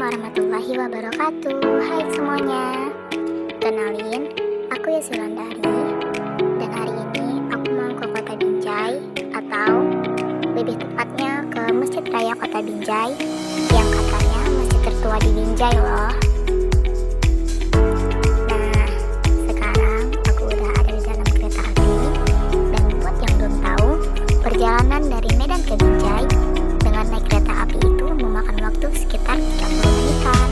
warahmatullahi wabarakatuh. Hai semuanya, kenalin, aku Yasulandari. Dan hari ini aku mau ke Kota Binjai, atau lebih tepatnya ke Masjid Raya Kota Binjai, yang katanya masjid tertua di Binjai loh. Nah, sekarang aku udah ada di dalam kereta api. Dan buat yang belum tahu, perjalanan dari Medan ke Binjai dengan naik kereta api itu memakan waktu sekitar 30 menitan.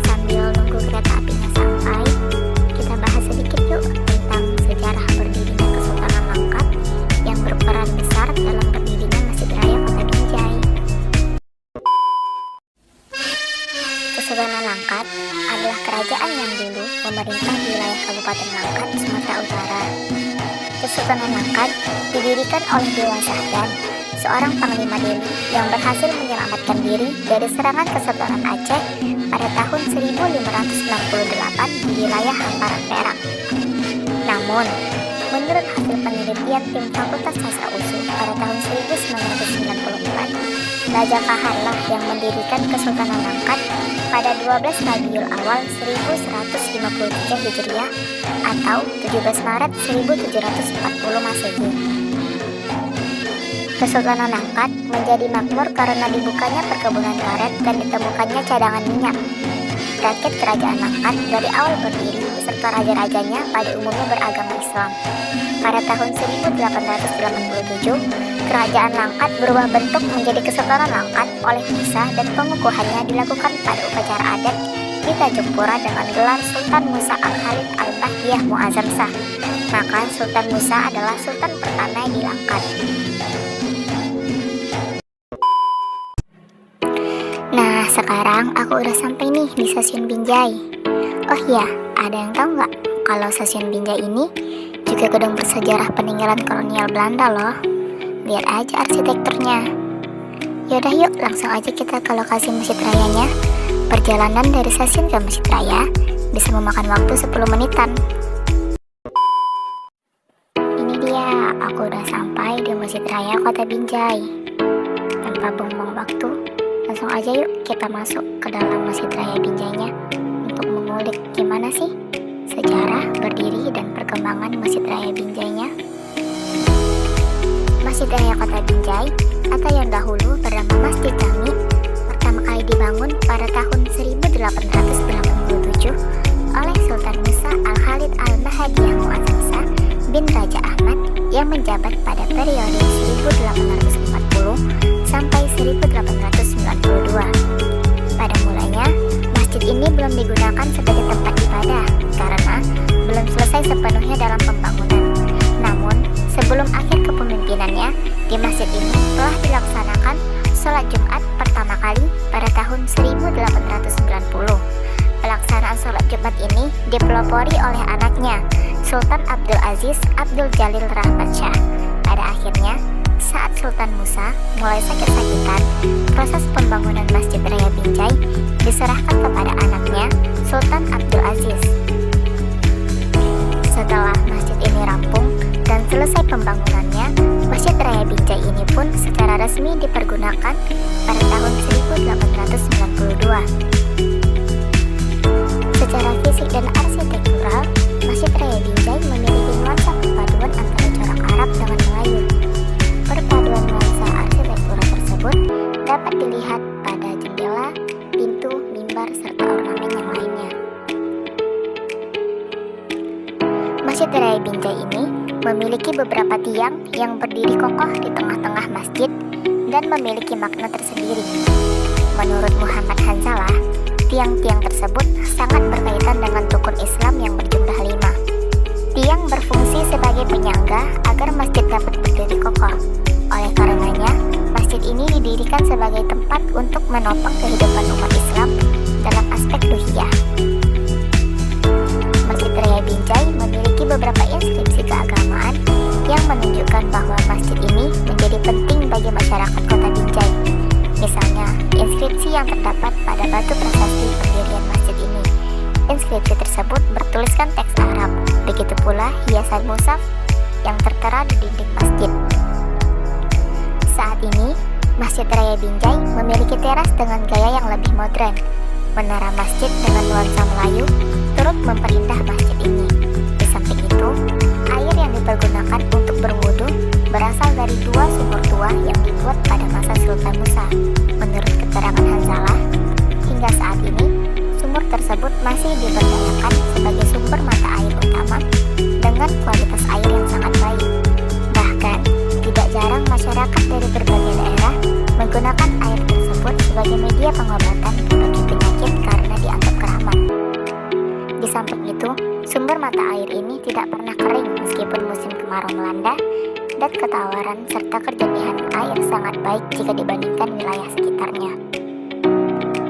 Sambil nunggu kereta apinya sampai, kita bahas sedikit yuk tentang sejarah berdirinya Kesultanan Langkat yang berperan besar dalam berdirinya Masjid Raya Kota Binjai. Kesultanan Langkat adalah kerajaan yang dulu memerintah di wilayah Kabupaten Langkat, Sumatera Utara. Kesultanan Langkat didirikan oleh Dewa Sahdan, seorang panglima Delhi yang berhasil menyelamatkan diri dari serangan Kesultanan Aceh pada tahun 1568 di wilayah hamparan Perak. Namun, menurut hasil penelitian tim Fakultas Sastra USU pada tahun 1994, Raja Kahar lah yang mendirikan Kesultanan Langkat pada 12 Rabiul Awal 1153 Hijriah atau 17 Maret 1740 Masehi. Kesultanan Langkat menjadi makmur karena dibukanya perkebunan karet dan ditemukannya cadangan minyak. Rakyat kerajaan Langkat dari awal berdiri beserta raja-rajanya pada umumnya beragama Islam. Pada tahun 1887, kerajaan Langkat berubah bentuk menjadi Kesultanan Langkat oleh Musa dan pengukuhannya dilakukan pada upacara adat di Tanjung Pura dengan gelar Sultan Musa Al-Khalid Al-Bahdiyah Mu'azzam Shah. Maka Sultan Musa adalah sultan pertama di Langkat. Nah, sekarang aku udah sampai nih di stasiun Binjai. Oh iya, ada yang tahu nggak kalau stasiun Binjai ini juga gedung bersejarah peninggalan kolonial Belanda loh. Lihat aja arsitekturnya. Yaudah yuk, langsung aja kita ke lokasi Masjid Rayanya. Perjalanan dari stasiun ke Masjid Raya bisa memakan waktu 10 menitan. Ini dia, aku udah sampai di Masjid Raya Kota Binjai. Tanpa buang-buang waktu, langsung aja yuk kita masuk ke dalam Masjid Raya Binjainya untuk mengulik gimana sih sejarah, berdiri, dan perkembangan Masjid Raya Binjainya. Masjid Raya Kota Binjai atau yang dahulu bernama Masjid Jami pertama kali dibangun pada tahun 1887 oleh Sultan Musa Al-Khalid Al-Bahdiyah Mu'azzam Shah bin Raja Ahmad yang menjabat pada periode 1840 sampai 1892. Pada mulanya, masjid ini belum digunakan sebagai tempat ibadah karena belum selesai sepenuhnya dalam pembangunan. Namun, sebelum akhir kepemimpinannya, di masjid ini telah dilaksanakan sholat Jumat pertama kali pada tahun 1890. Pelaksanaan sholat Jumat ini dipelopori oleh anaknya, Sultan Abdul Aziz Abdul Jalil Rahmat Shah. Pada akhirnya, saat Sultan Musa mulai sakit-sakitan, proses pembangunan Masjid Raya Binjai diserahkan kepada anaknya, Sultan Abdul Aziz. Setelah masjid ini rampung dan selesai pembangunannya, Masjid Raya Binjai ini pun secara resmi dipergunakan pada tahun 1892. Secara fisik dan arsitektural, Masjid Raya Binjai memiliki nuansa perpaduan antara corak Arab dengan Melayu. Perpaduan nuansa arsitektural tersebut dapat dilihat pada jendela, pintu, mimbar, serta ornamen yang lainnya. Masjid Raya Binjai ini memiliki beberapa tiang yang berdiri kokoh di tengah-tengah masjid dan memiliki makna tersendiri. Menurut Muhammad Hanzalah, tiang-tiang tersebut sangat berkaitan dengan rukun Islam yang berjumlah 5. Tiang berfungsi sebagai penyangga agar masjid dapat berdiri kokoh. Oleh karenanya, masjid ini didirikan sebagai tempat untuk menopang kehidupan umat Islam dalam aspek ruhiyah. Masjid Raya Binjai memiliki beberapa inskripsi keagamaan yang menunjukkan bahwa masjid ini menjadi penting bagi masyarakat Kota Binjai. Misalnya, inskripsi yang terdapat pada batu prasasti pendirian masjid ini. Inskripsi tersebut bertuliskan teks Arab, begitu pula hiasan mushaf yang tertera di dinding masjid. Saat ini, Masjid Raya Binjai memiliki teras dengan gaya yang lebih modern. Menara masjid dengan nuansa Melayu turut memperindah masjid ini. Di samping itu, air yang dipergunakan untuk berwudu berasal dari dua sumur tua yang dibuat pada masa Sultan Musa. Menurut keterangan Hanzalah, hingga saat ini, sumur tersebut masih diperdayakan sebagai sumber mata air utama dengan kualitas air yang sangat baik. Bahkan, tidak jarang masyarakat dari berbagai daerah menggunakan air tersebut sebagai media pengobatan berbagai penyakit karena dianggap keramat. Di samping itu, sumber mata air ini tidak pernah kering meskipun musim kemarau melanda, dan ketawaran serta kejernihan air sangat baik jika dibandingkan wilayah sekitarnya.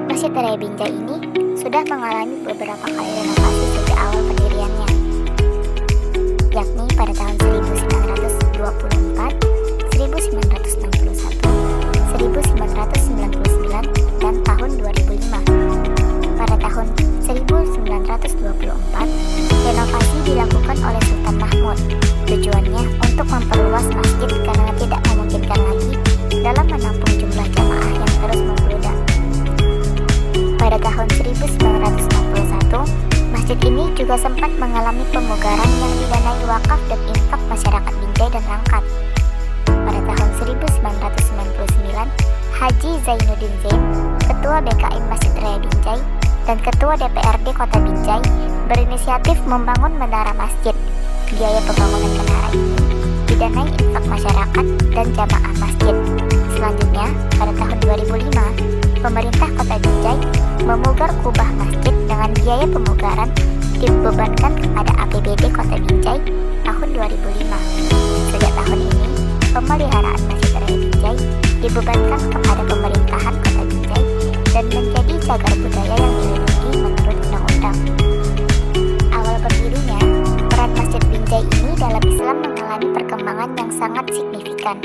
Masjid Raya Binjai ini sudah mengalami beberapa kali renovasi sejak awal pendiriannya, yakni pada tahun 1924, 1961, 1999, dan tahun 2005. Pada tahun 1924, renovasi dilakukan oleh Sultan Mahmud. Tujuannya untuk memperluas masjid karena tidak memungkinkan lagi dalam menampung jumlah jamaah yang terus membludak. Pada tahun 1961, masjid ini juga sempat mengalami pemugaran yang didanai wakaf dan infak masyarakat Binjai dan Langkat. Pada tahun 1999, Haji Zainuddin Zain, Ketua BKM Masjid Raya Binjai, dan Ketua DPRD Kota Binjai berinisiatif membangun menara masjid. Biaya pembangunan menara ini didanai infak masyarakat dan jamaah masjid. Selanjutnya, pada tahun 2005, pemerintah Kota Binjai memugar kubah masjid dengan biaya pemugaran dibebankan kepada APBD Kota Binjai tahun 2005. Sejak tahun ini, pemeliharaan Masjid Raya Binjai dibebankan kepada pemerintahan Kota Binjai dan menjadi cagar budaya yang dilindungi menurut undang-undang. Awal berdirinya, peran Masjid Binjai ini dalam Islam mengalami perkembangan yang sangat signifikan.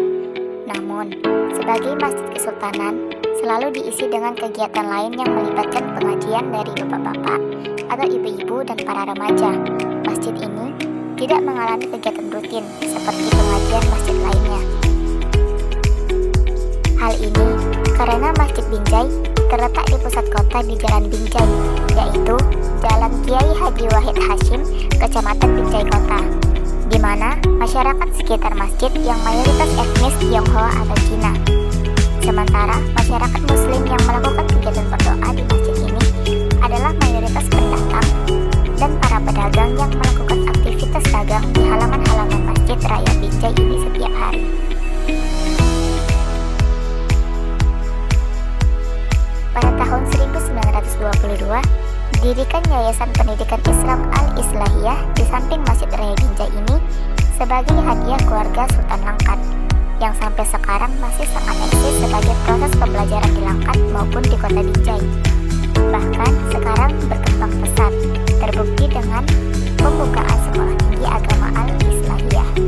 Namun, sebagai masjid kesultanan, selalu diisi dengan kegiatan lain yang melibatkan pengajian dari bapak-bapak atau ibu-ibu dan para remaja. Masjid ini tidak mengalami kegiatan rutin seperti pengajian masjid lainnya. Hal ini karena Masjid Binjai terletak di pusat kota di Jalan Binjai, yaitu Jalan Kiai Haji Wahid Hashim, Kecamatan Binjai Kota, di mana masyarakat sekitar masjid yang mayoritas etnis Tionghoa atau Cina. Sementara masyarakat Muslim yang melakukan kegiatan berdoa di masjid ini adalah mayoritas pendatang dan para pedagang yang melakukan aktivitas dagang di halaman-halaman Masjid Raya Binjai ini setiap hari. Pada tahun 1922, didirikan Yayasan Pendidikan Islam Al-Islahiyah di samping Masjid Raya Binjai ini sebagai hadiah keluarga Sultan Langkat, yang sampai sekarang masih sangat eksis sebagai proses pembelajaran di Langkat maupun di Kota Binjai. Bahkan sekarang berkembang pesat, terbukti dengan pembukaan sekolah tinggi agama Al-Islahiyah.